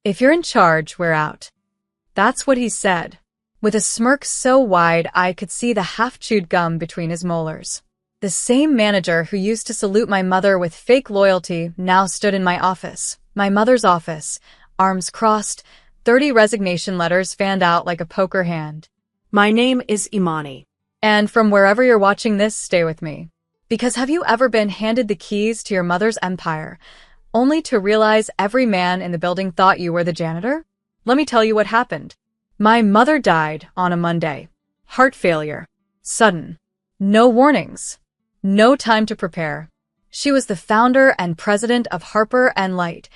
If you're in charge, we're out. That's what he said, with a smirk so wide I could see the half-chewed gum between his molars. The same manager who used to salute my mother with fake loyalty now stood in my office, my mother's office, arms crossed, 30 resignation letters fanned out like a poker hand. My name is Imani. And from wherever you're watching this, stay with me. Because have you ever been handed the keys to your mother's empire, only to realize every man in the building thought you were the janitor? Let me tell you what happened. My mother died on a Monday. Heart failure. Sudden. No warnings. No time to prepare. She was the founder and president of Harper & Light,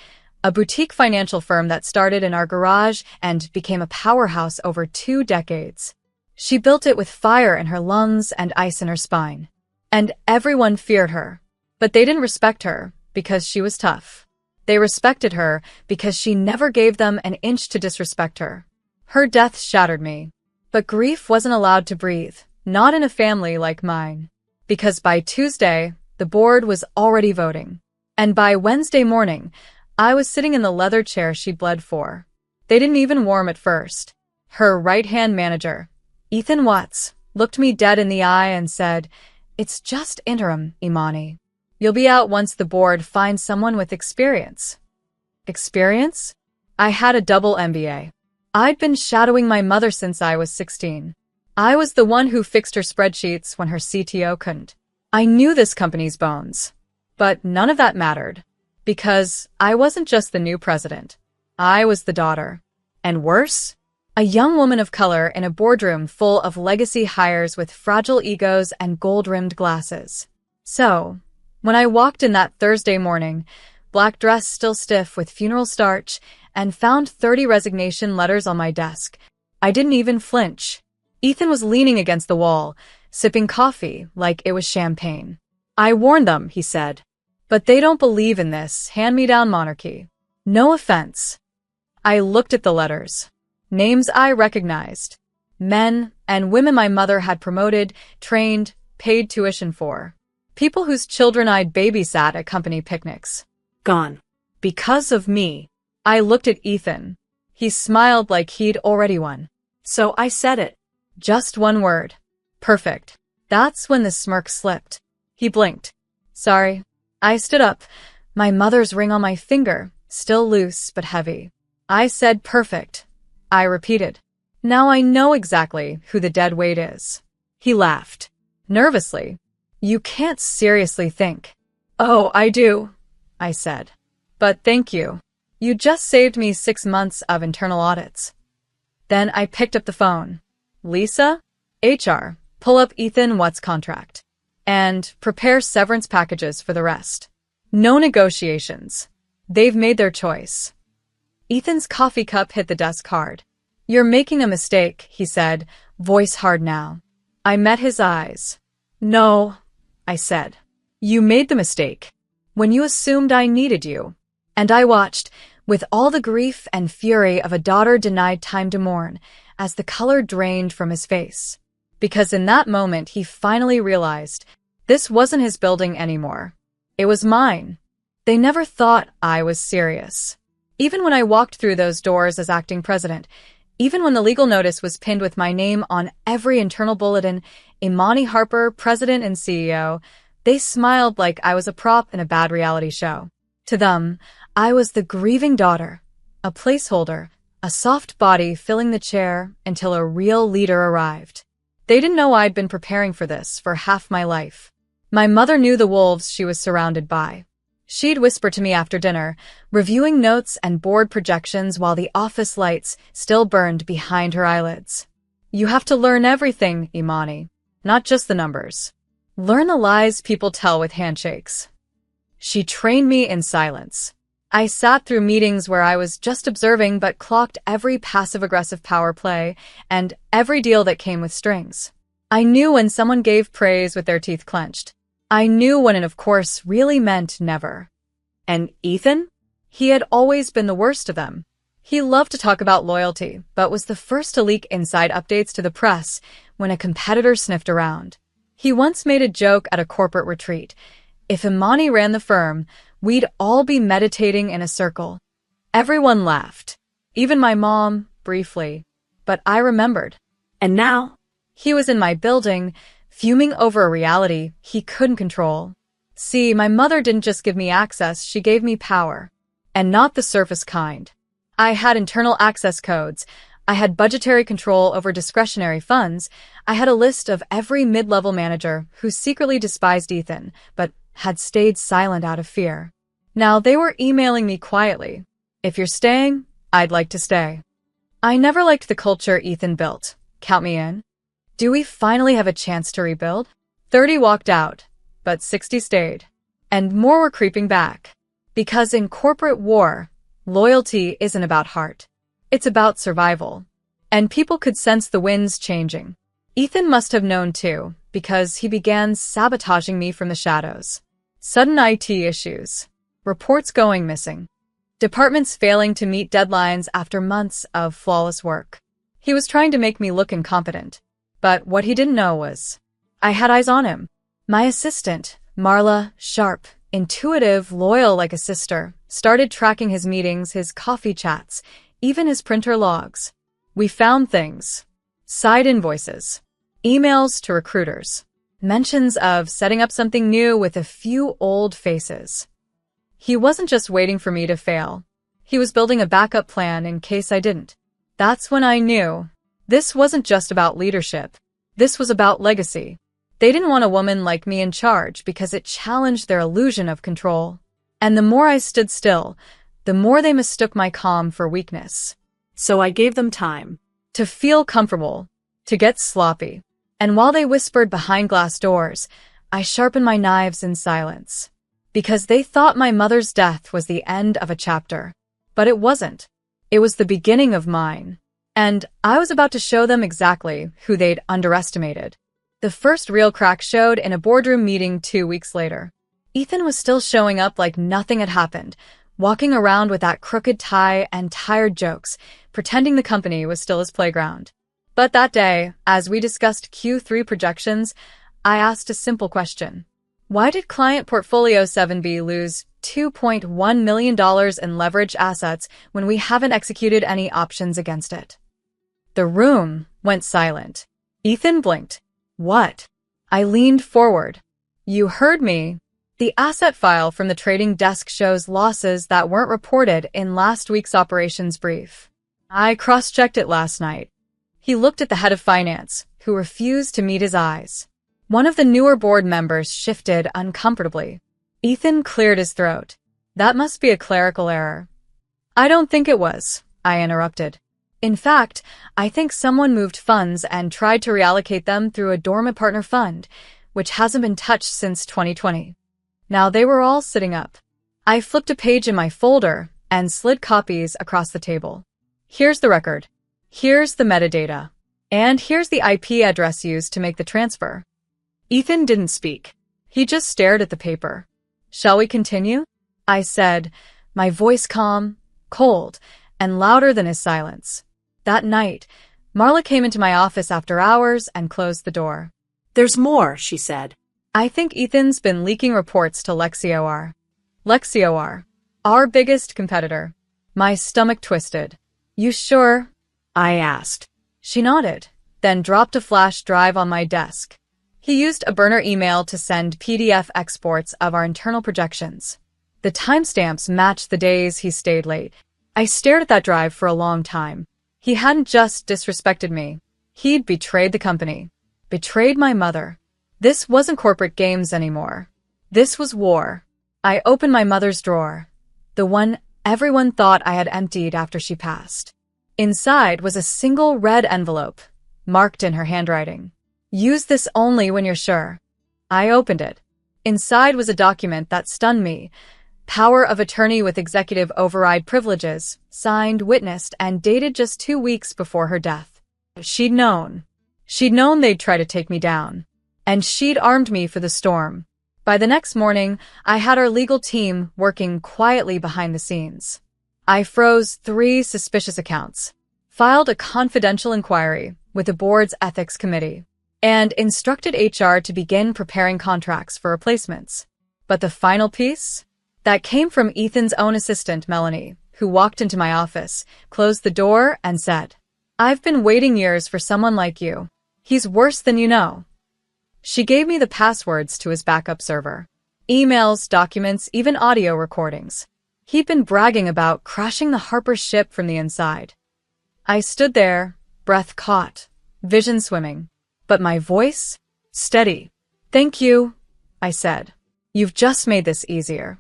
a boutique financial firm that started in our garage and became a powerhouse over 2 decades. She built it with fire in her lungs and ice in her spine. And everyone feared her. But they didn't respect her because she was tough. They respected her because she never gave them an inch to disrespect her. Her death shattered me. But grief wasn't allowed to breathe, not in a family like mine. Because by Tuesday, the board was already voting. And by Wednesday morning, I was sitting in the leather chair she bled for. They didn't even warm at first. Her right-hand manager, Ethan Watts, looked me dead in the eye and said, "It's just interim, Imani. You'll be out once the board finds someone with experience." Experience? I had a double MBA. I'd been shadowing my mother since I was 16. I was the one who fixed her spreadsheets when her CTO couldn't. I knew this company's bones. But none of that mattered. Because I wasn't just the new president. I was the daughter. And worse? A young woman of color in a boardroom full of legacy hires with fragile egos and gold-rimmed glasses. So, when I walked in that Thursday morning, black dress still stiff with funeral starch, and found 30 resignation letters on my desk, I didn't even flinch. Ethan was leaning against the wall, sipping coffee like it was champagne. "I warned them," he said. "But they don't believe in this hand-me-down monarchy. No offense." I looked at the letters. Names I recognized. Men and women my mother had promoted, trained, paid tuition for. People whose children I'd babysat at company picnics. Gone. Because of me. I looked at Ethan. He smiled like he'd already won. So I said it. Just one word. Perfect. That's when the smirk slipped. He blinked. "Sorry." I stood up, my mother's ring on my finger, still loose but heavy. I said perfect. I repeated. "Now I know exactly who the dead weight is." He laughed. Nervously. "You can't seriously think." "Oh, I do," I said. "But thank you. You just saved me 6 months of internal audits." Then I picked up the phone. "Lisa? HR, pull up Ethan Watts' contract. And prepare severance packages for the rest. No negotiations. They've made their choice." Ethan's coffee cup hit the desk hard. "You're making a mistake," he said, voice hard now. I met his eyes. "No," I said. "You made the mistake. When you assumed I needed you." And I watched, with all the grief and fury of a daughter denied time to mourn, as the color drained from his face. Because in that moment he finally realized this wasn't his building anymore. It was mine. They never thought I was serious. Even when I walked through those doors as acting president, even when the legal notice was pinned with my name on every internal bulletin, Imani Harper, president and CEO, they smiled like I was a prop in a bad reality show. To them, I was the grieving daughter, a placeholder, a soft body filling the chair until a real leader arrived. They didn't know I'd been preparing for this for half my life. My mother knew the wolves she was surrounded by. She'd whisper to me after dinner, reviewing notes and board projections while the office lights still burned behind her eyelids. "You have to learn everything, Imani, not just the numbers. Learn the lies people tell with handshakes." She trained me in silence. I sat through meetings where I was just observing but clocked every passive-aggressive power play and every deal that came with strings. I knew when someone gave praise with their teeth clenched. I knew when it, of course, really meant never. And Ethan? He had always been the worst of them. He loved to talk about loyalty, but was the first to leak inside updates to the press when a competitor sniffed around. He once made a joke at a corporate retreat. If Imani ran the firm, we'd all be meditating in a circle. Everyone laughed. Even my mom, briefly. But I remembered. And now? He was in my building, fuming over a reality he couldn't control. See, my mother didn't just give me access, she gave me power. And not the surface kind. I had internal access codes. I had budgetary control over discretionary funds. I had a list of every mid-level manager who secretly despised Ethan, but had stayed silent out of fear. Now they were emailing me quietly. If you're staying, I'd like to stay. I never liked the culture Ethan built. Count me in. Do we finally have a chance to rebuild? 30 walked out, but 60 stayed. And more were creeping back. Because in corporate war, loyalty isn't about heart. It's about survival. And people could sense the winds changing. Ethan must have known too, because he began sabotaging me from the shadows. Sudden IT issues. Reports going missing. Departments failing to meet deadlines after months of flawless work. He was trying to make me look incompetent. But what he didn't know was, I had eyes on him. My assistant, Marla, sharp, intuitive, loyal like a sister, started tracking his meetings, his coffee chats, even his printer logs. We found things. Side invoices. Emails to recruiters. Mentions of setting up something new with a few old faces. He wasn't just waiting for me to fail. He was building a backup plan in case I didn't. That's when I knew. This wasn't just about leadership. This was about legacy. They didn't want a woman like me in charge because it challenged their illusion of control. And the more I stood still, the more they mistook my calm for weakness. So I gave them time. To feel comfortable. To get sloppy. And while they whispered behind glass doors, I sharpened my knives in silence. Because they thought my mother's death was the end of a chapter. But it wasn't. It was the beginning of mine. And I was about to show them exactly who they'd underestimated. The first real crack showed in a boardroom meeting 2 weeks later. Ethan was still showing up like nothing had happened, walking around with that crooked tie and tired jokes, pretending the company was still his playground. But that day, as we discussed Q3 projections, I asked a simple question. Why did Client Portfolio 7B lose $2.1 million in leveraged assets when we haven't executed any options against it? The room went silent. Ethan blinked. What? I leaned forward. You heard me. The asset file from the trading desk shows losses that weren't reported in last week's operations brief. I cross-checked it last night. He looked at the head of finance, who refused to meet his eyes. One of the newer board members shifted uncomfortably. Ethan cleared his throat. That must be a clerical error. I don't think it was, I interrupted. In fact, I think someone moved funds and tried to reallocate them through a dormant partner fund, which hasn't been touched since 2020. Now they were all sitting up. I flipped a page in my folder and slid copies across the table. Here's the record. Here's the metadata. And here's the IP address used to make the transfer. Ethan didn't speak. He just stared at the paper. Shall we continue? I said, my voice calm, cold, and louder than his silence. That night, Marla came into my office after hours and closed the door. There's more, she said. I think Ethan's been leaking reports to Lexior. Lexior, our biggest competitor. My stomach twisted. You sure? I asked. She nodded, then dropped a flash drive on my desk. He used a burner email to send PDF exports of our internal projections. The timestamps matched the days he stayed late. I stared at that drive for a long time. He hadn't just disrespected me. He'd betrayed the company. Betrayed my mother. This wasn't corporate games anymore. This was war. I opened my mother's drawer. The one everyone thought I had emptied after she passed. Inside was a single red envelope, marked in her handwriting. Use this only when you're sure. I opened it. Inside was a document that stunned me. Power of attorney with executive override privileges, signed, witnessed, and dated just 2 weeks before her death. She'd known. She'd known they'd try to take me down. And she'd armed me for the storm. By the next morning, I had our legal team working quietly behind the scenes. I froze 3 suspicious accounts, filed a confidential inquiry with the board's ethics committee, and instructed HR to begin preparing contracts for replacements. But the final piece? That came from Ethan's own assistant, Melanie, who walked into my office, closed the door, and said, "I've been waiting years for someone like you. He's worse than you know." She gave me the passwords to his backup server. Emails, documents, even audio recordings. He'd been bragging about crashing the Harper ship from the inside. I stood there, breath caught, vision swimming. But my voice? Steady. "Thank you," I said. "You've just made this easier."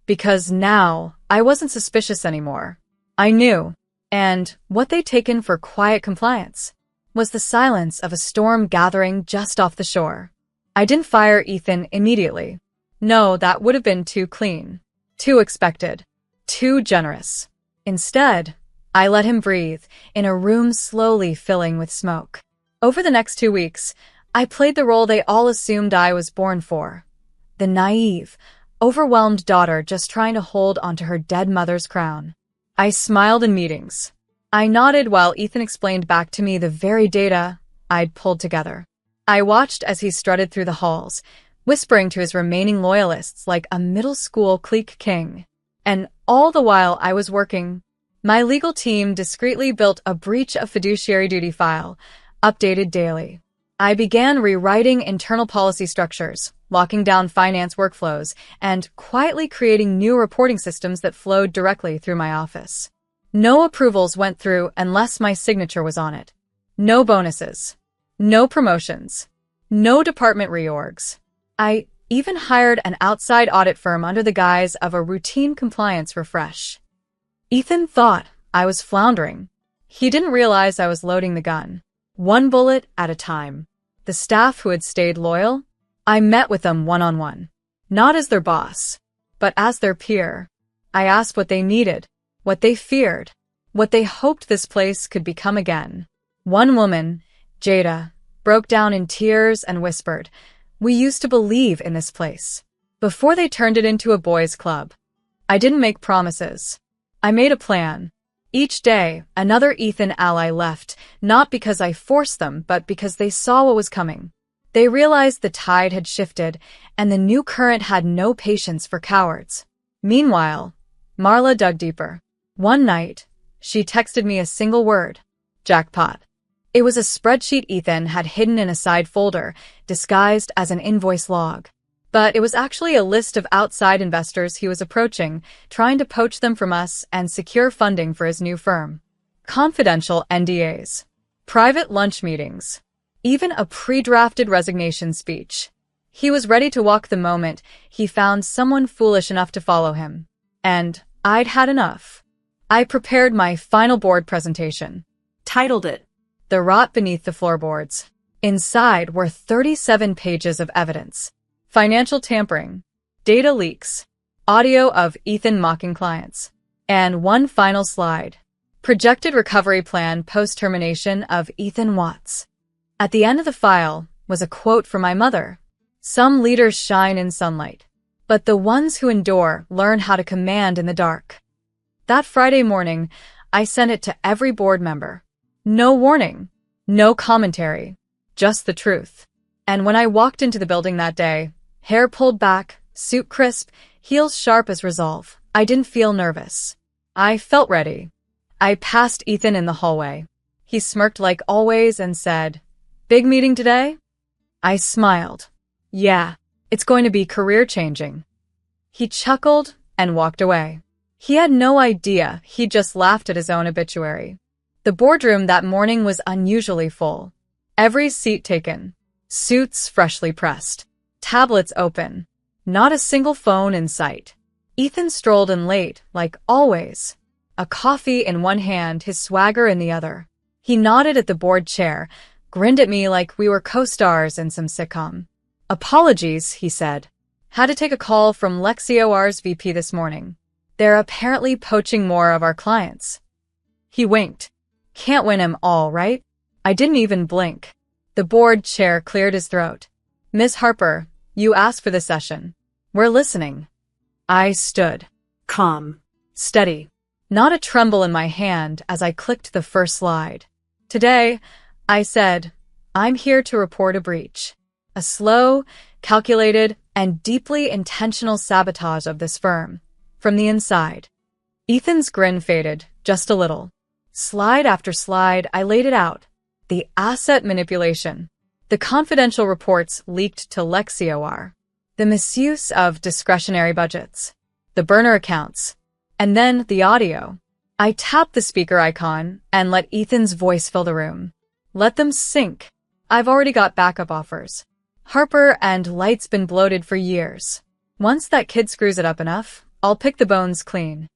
Because now, I wasn't suspicious anymore. I knew. And what they'd taken for quiet compliance was the silence of a storm gathering just off the shore. I didn't fire Ethan immediately. No, that would have been too clean, too expected, too generous. Instead, I let him breathe in a room slowly filling with smoke. Over the next 2 weeks, I played the role they all assumed I was born for. The naive, overwhelmed daughter just trying to hold onto her dead mother's crown. I smiled in meetings. I nodded while Ethan explained back to me the very data I'd pulled together. I watched as he strutted through the halls, whispering to his remaining loyalists like a middle school clique king. And all the while I was working, my legal team discreetly built a breach of fiduciary duty file, updated daily. I began rewriting internal policy structures, locking down finance workflows, and quietly creating new reporting systems that flowed directly through my office. No approvals went through unless my signature was on it. No bonuses. No promotions. No department reorgs. I even hired an outside audit firm under the guise of a routine compliance refresh. Ethan thought I was floundering. He didn't realize I was loading the gun, one bullet at a time. The staff who had stayed loyal, I met with them one-on-one. Not as their boss, but as their peer. I asked what they needed, what they feared, what they hoped this place could become again. One woman, Jada, broke down in tears and whispered, "We used to believe in this place, before they turned it into a boys' club." I didn't make promises. I made a plan. Each day, another Ethan ally left, not because I forced them, but because they saw what was coming. They realized the tide had shifted, and the new current had no patience for cowards. Meanwhile, Marla dug deeper. One night, she texted me a single word: jackpot. It was a spreadsheet Ethan had hidden in a side folder, disguised as an invoice log. But it was actually a list of outside investors he was approaching, trying to poach them from us and secure funding for his new firm. Confidential NDAs. Private lunch meetings. Even a pre-drafted resignation speech. He was ready to walk the moment he found someone foolish enough to follow him. And I'd had enough. I prepared my final board presentation. Titled it, "The Rot Beneath the Floorboards." Inside were 37 pages of evidence. Financial tampering, data leaks, audio of Ethan mocking clients, and one final slide. Projected recovery plan post-termination of Ethan Watts. At the end of the file was a quote from my mother. "Some leaders shine in sunlight, but the ones who endure learn how to command in the dark." That Friday morning, I sent it to every board member. No warning, no commentary, just the truth. And when I walked into the building that day, hair pulled back, suit crisp, heels sharp as resolve, I didn't feel nervous. I felt ready. I passed Ethan in the hallway. He smirked like always and said, "Big meeting today?" I smiled. "Yeah, it's going to be career-changing." He chuckled and walked away. He had no idea he'd just laughed at his own obituary. The boardroom that morning was unusually full. Every seat taken. Suits freshly pressed. Tablets open. Not a single phone in sight. Ethan strolled in late, like always. A coffee in one hand, his swagger in the other. He nodded at the board chair, grinned at me like we were co-stars in some sitcom. "Apologies," he said. "Had to take a call from LexiOR's VP this morning. They're apparently poaching more of our clients." He winked. "Can't win 'em all, right?" I didn't even blink. The board chair cleared his throat. "Ms. Harper, you asked for this session. We're listening." I stood. calm, Steady. Not a tremble in my hand as I clicked the first slide. "Today," I said, "I'm here to report a breach. A slow, calculated, and deeply intentional sabotage of this firm. From the inside." Ethan's grin faded, just a little. Slide after slide, I laid it out. The asset manipulation. The confidential reports leaked to Lexior. The misuse of discretionary budgets. The burner accounts. And then the audio. I tapped the speaker icon and let Ethan's voice fill the room. Let them sink. I've already got backup offers. Harper and Light's been bloated for years. Once that kid screws it up enough, I'll pick the bones clean.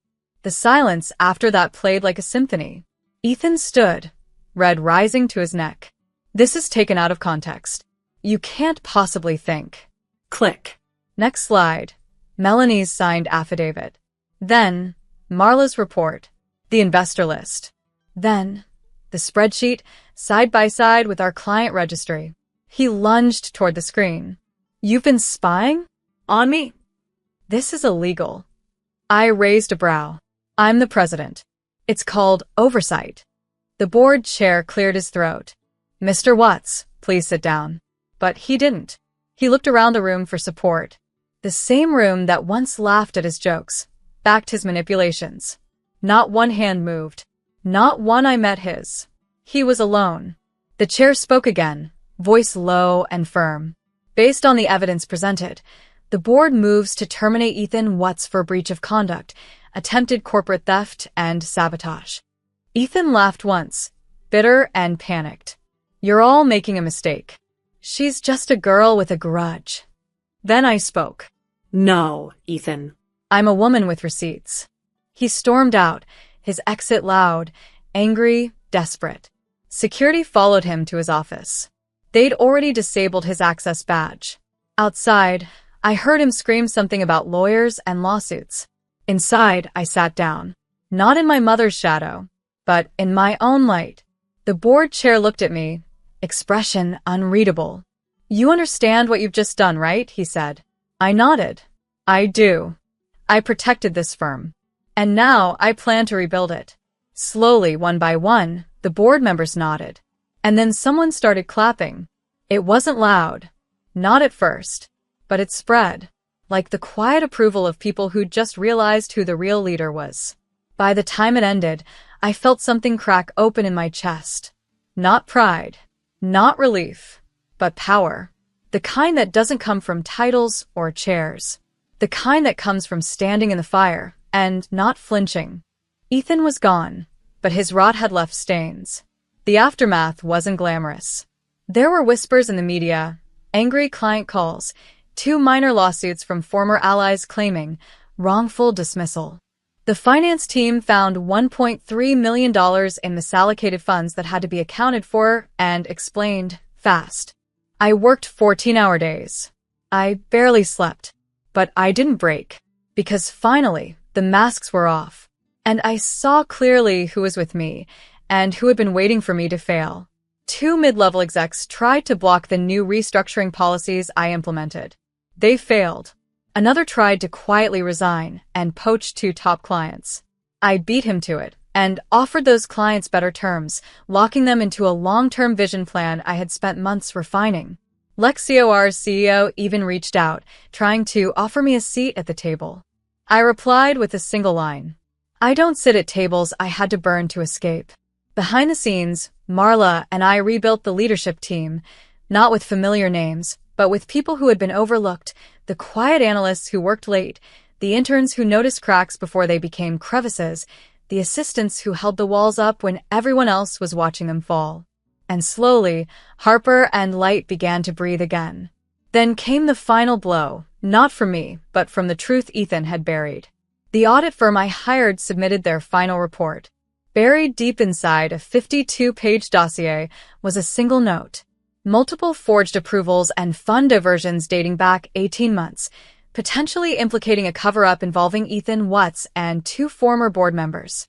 The silence after that played like a symphony. Ethan stood, red rising to his neck. This is taken out of context. You can't possibly think. Click. Next slide. Melanie's signed affidavit. Then, Marla's report. The investor list. Then, the spreadsheet, side by side with our client registry. He lunged toward the screen. You've been spying? On me? This is illegal. I raised a brow. I'm the president. It's called oversight. The board chair cleared his throat. Mr. Watts, please sit down. But he didn't. He looked around the room for support. The same room that once laughed at his jokes, backed his manipulations. Not one hand moved. Not one eye met his. He was alone. The chair spoke again, voice low and firm. Based on the evidence presented, the board moves to terminate Ethan Watts for breach of conduct, attempted corporate theft, and sabotage. Ethan laughed once, bitter and panicked. You're all making a mistake. She's just a girl with a grudge. Then I spoke. No, Ethan. I'm a woman with receipts. He stormed out, his exit loud, angry, desperate. Security followed him to his office. They'd already disabled his access badge. Outside, I heard him scream something about lawyers and lawsuits. Inside, I sat down. Not in my mother's shadow, but in my own light. The board chair looked at me, expression unreadable. You understand what you've just done, right? He said. I nodded. I do. I protected this firm. And now I plan to rebuild it. Slowly, one by one, the board members nodded. And then someone started clapping. It wasn't loud. Not at first. But it spread. Like the quiet approval of people who'd just realized who the real leader was. By the time it ended, I felt something crack open in my chest. Not pride. Not relief. But power. The kind that doesn't come from titles or chairs. The kind that comes from standing in the fire and not flinching. Ethan was gone, but his rot had left stains. The aftermath wasn't glamorous. There were whispers in the media, angry client calls, 2 minor lawsuits from former allies claiming wrongful dismissal. The finance team found $1.3 million in misallocated funds that had to be accounted for and explained fast. I worked 14-hour days. I barely slept. But I didn't break. Because finally, the masks were off. And I saw clearly who was with me and who had been waiting for me to fail. 2 mid-level execs tried to block the new restructuring policies I implemented. They failed. Another tried to quietly resign and poach 2 top clients. I beat him to it and offered those clients better terms, locking them into a long-term vision plan I had spent months refining. Lexior's CEO even reached out, trying to offer me a seat at the table. I replied with a single line. I don't sit at tables I had to burn to escape. Behind the scenes, Marla and I rebuilt the leadership team, not with familiar names, but with people who had been overlooked, the quiet analysts who worked late, the interns who noticed cracks before they became crevices, the assistants who held the walls up when everyone else was watching them fall. And slowly, Harper and Light began to breathe again. Then came the final blow, not from me, but from the truth Ethan had buried. The audit firm I hired submitted their final report. Buried deep inside a 52-page dossier was a single note. Multiple forged approvals and fund diversions dating back 18 months, potentially implicating a cover-up involving Ethan Watts and 2 former board members.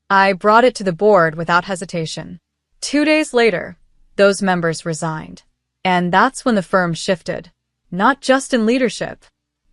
I brought it to the board without hesitation. 2 days later, those members resigned. And that's when the firm shifted. Not just in leadership,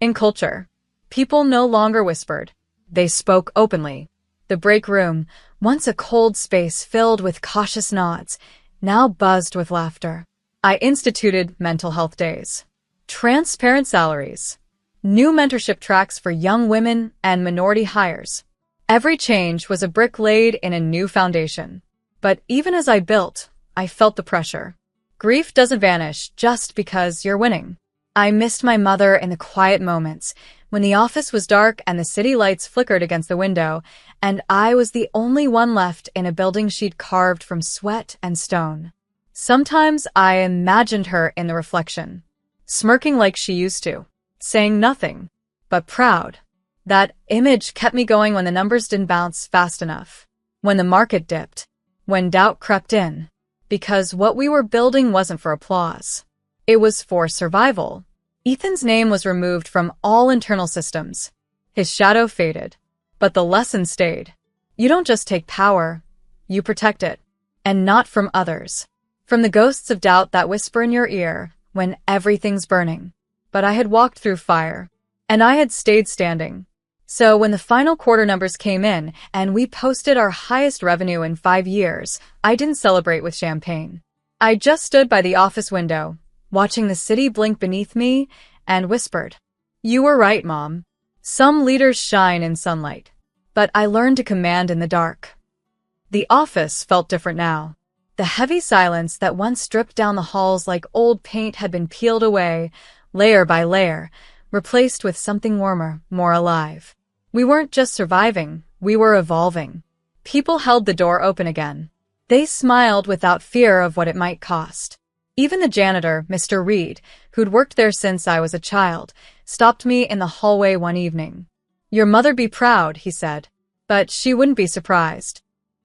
in culture. People no longer whispered. They spoke openly. The break room, once a cold space filled with cautious nods, now buzzed with laughter. I instituted mental health days. Transparent salaries. New mentorship tracks for young women and minority hires. Every change was a brick laid in a new foundation. But even as I built, I felt the pressure. Grief doesn't vanish just because you're winning. I missed my mother in the quiet moments, when the office was dark and the city lights flickered against the window, and I was the only one left in a building she'd carved from sweat and stone. Sometimes I imagined her in the reflection, smirking like she used to, saying nothing, but proud. That image kept me going when the numbers didn't bounce fast enough, when the market dipped, when doubt crept in, because what we were building wasn't for applause. It was for survival. Ethan's name was removed from all internal systems. His shadow faded, but the lesson stayed. You don't just take power, you protect it, and not from others. From the ghosts of doubt that whisper in your ear when everything's burning. But I had walked through fire, and I had stayed standing. So when the final quarter numbers came in and we posted our highest revenue in 5 years, I didn't celebrate with champagne. I just stood by the office window, watching the city blink beneath me, and whispered, "You were right, Mom. Some leaders shine in sunlight, but I learned to command in the dark." The office felt different now. The heavy silence that once dripped down the halls like old paint had been peeled away, layer by layer, replaced with something warmer, more alive. We weren't just surviving, we were evolving. People held the door open again. They smiled without fear of what it might cost. Even the janitor, Mr. Reed, who'd worked there since I was a child, stopped me in the hallway one evening. "Your mother'd be proud," he said, "but she wouldn't be surprised."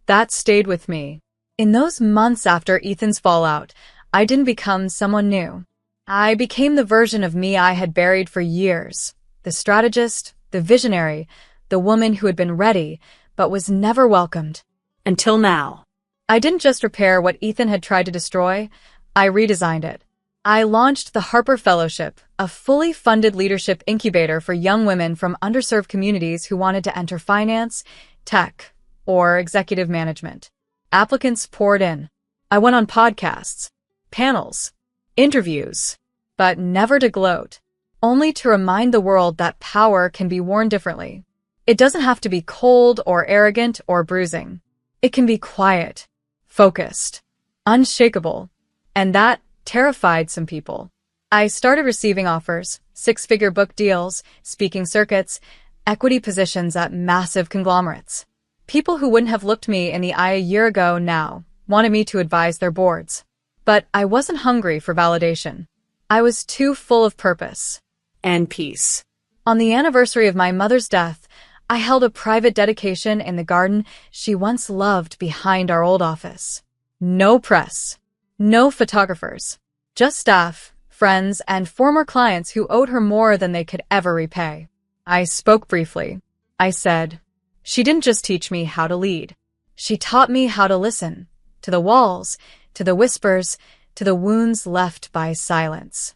That stayed with me. In those months after Ethan's fallout, I didn't become someone new. I became the version of me I had buried for years. The strategist, the visionary, the woman who had been ready, but was never welcomed. Until now. I didn't just repair what Ethan had tried to destroy, I redesigned it. I launched the Harper Fellowship, a fully funded leadership incubator for young women from underserved communities who wanted to enter finance, tech, or executive management. Applicants poured in. I went on podcasts, panels, interviews, but never to gloat, only to remind the world that power can be worn differently. It doesn't have to be cold or arrogant or bruising. It can be quiet, focused, unshakable, and that terrified some people. I started receiving offers, 6-figure book deals, speaking circuits, equity positions at massive conglomerates. People who wouldn't have looked me in the eye a year ago now wanted me to advise their boards. But I wasn't hungry for validation. I was too full of purpose. And peace. On the anniversary of my mother's death, I held a private dedication in the garden she once loved behind our old office. No press. No photographers. Just staff, friends, and former clients who owed her more than they could ever repay. I spoke briefly. I said, "She didn't just teach me how to lead. She taught me how to listen. To the walls, to the whispers, to the wounds left by silence."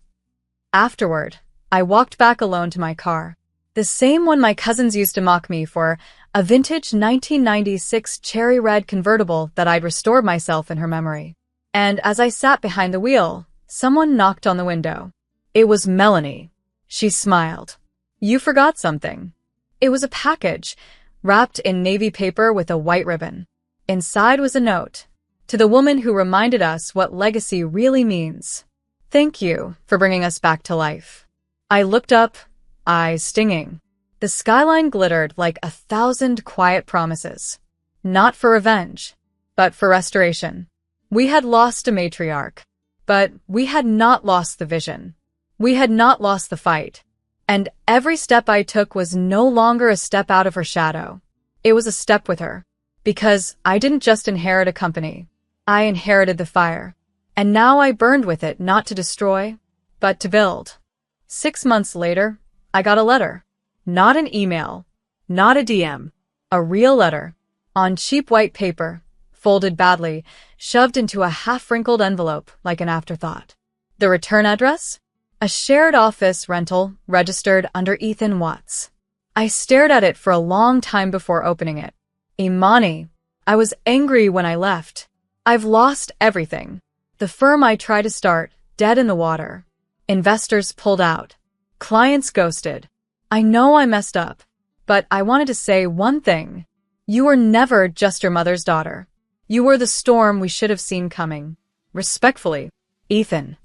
Afterward, I walked back alone to my car. The same one my cousins used to mock me for, a vintage 1996 cherry red convertible that I'd restored myself in her memory. And as I sat behind the wheel, someone knocked on the window. It was Melanie. She smiled. "You forgot something." It was a package, wrapped in navy paper with a white ribbon. Inside was a note. To the woman who reminded us what legacy really means. "Thank you for bringing us back to life." I looked up, eyes stinging. The skyline glittered like 1,000 quiet promises. Not for revenge, but for restoration. We had lost a matriarch, but we had not lost the vision. We had not lost the fight. And every step I took was no longer a step out of her shadow. It was a step with her. Because I didn't just inherit a company. I inherited the fire. And now I burned with it not to destroy, but to build. 6 months later, I got a letter. Not an email. Not a DM. A real letter. On cheap white paper. Folded badly, shoved into a half-wrinkled envelope like an afterthought. The return address? A shared office rental registered under Ethan Watts. I stared at it for a long time before opening it. Imani. I was angry when I left. I've lost everything. The firm I tried to start, dead in the water. Investors pulled out. Clients ghosted. I know I messed up, but I wanted to say one thing. You were never just your mother's daughter. You were the storm we should have seen coming. Respectfully, Ethan.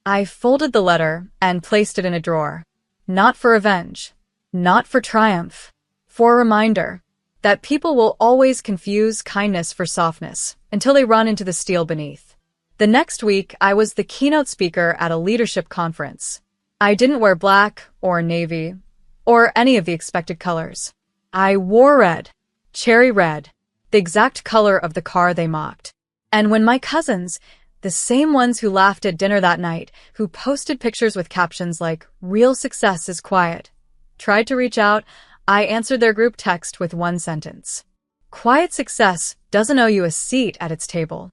I folded the letter and placed it in a drawer. Not for revenge. Not for triumph. For a reminder that people will always confuse kindness for softness until they run into the steel beneath. The next week, I was the keynote speaker at a leadership conference. I didn't wear black or navy or any of the expected colors. I wore red, cherry red, the exact color of the car they mocked. And when my cousins, the same ones who laughed at dinner that night, who posted pictures with captions like, "Real success is quiet," tried to reach out, I answered their group text with one sentence. "Quiet success doesn't owe you a seat at its table."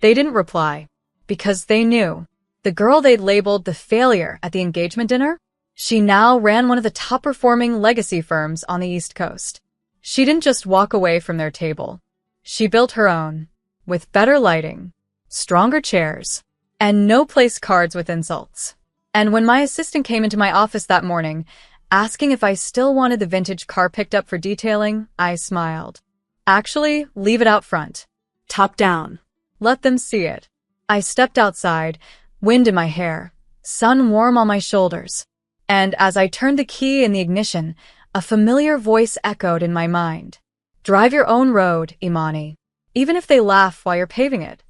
They didn't reply, because they knew. The girl they'd labeled the failure at the engagement dinner? She now ran one of the top-performing legacy firms on the East Coast. She didn't just walk away from their table. She built her own, with better lighting, stronger chairs, and no place cards with insults. And when my assistant came into my office that morning, asking if I still wanted the vintage car picked up for detailing, I smiled. "Actually, leave it out front. Top down. Let them see it." I stepped outside, wind in my hair, sun warm on my shoulders. And as I turned the key in the ignition, a familiar voice echoed in my mind. "Drive your own road, Imani, even if they laugh while you're paving it."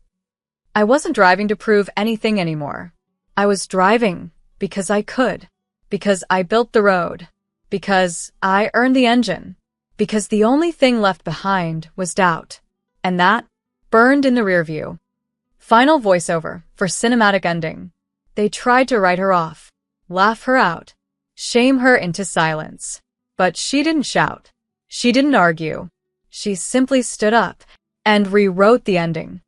I wasn't driving to prove anything anymore. I was driving because I could, because I built the road, because I earned the engine, because the only thing left behind was doubt, and that burned in the rearview. Final voiceover for cinematic ending. They tried to write her off, laugh her out, shame her into silence. But she didn't shout. She didn't argue. She simply stood up and rewrote the ending.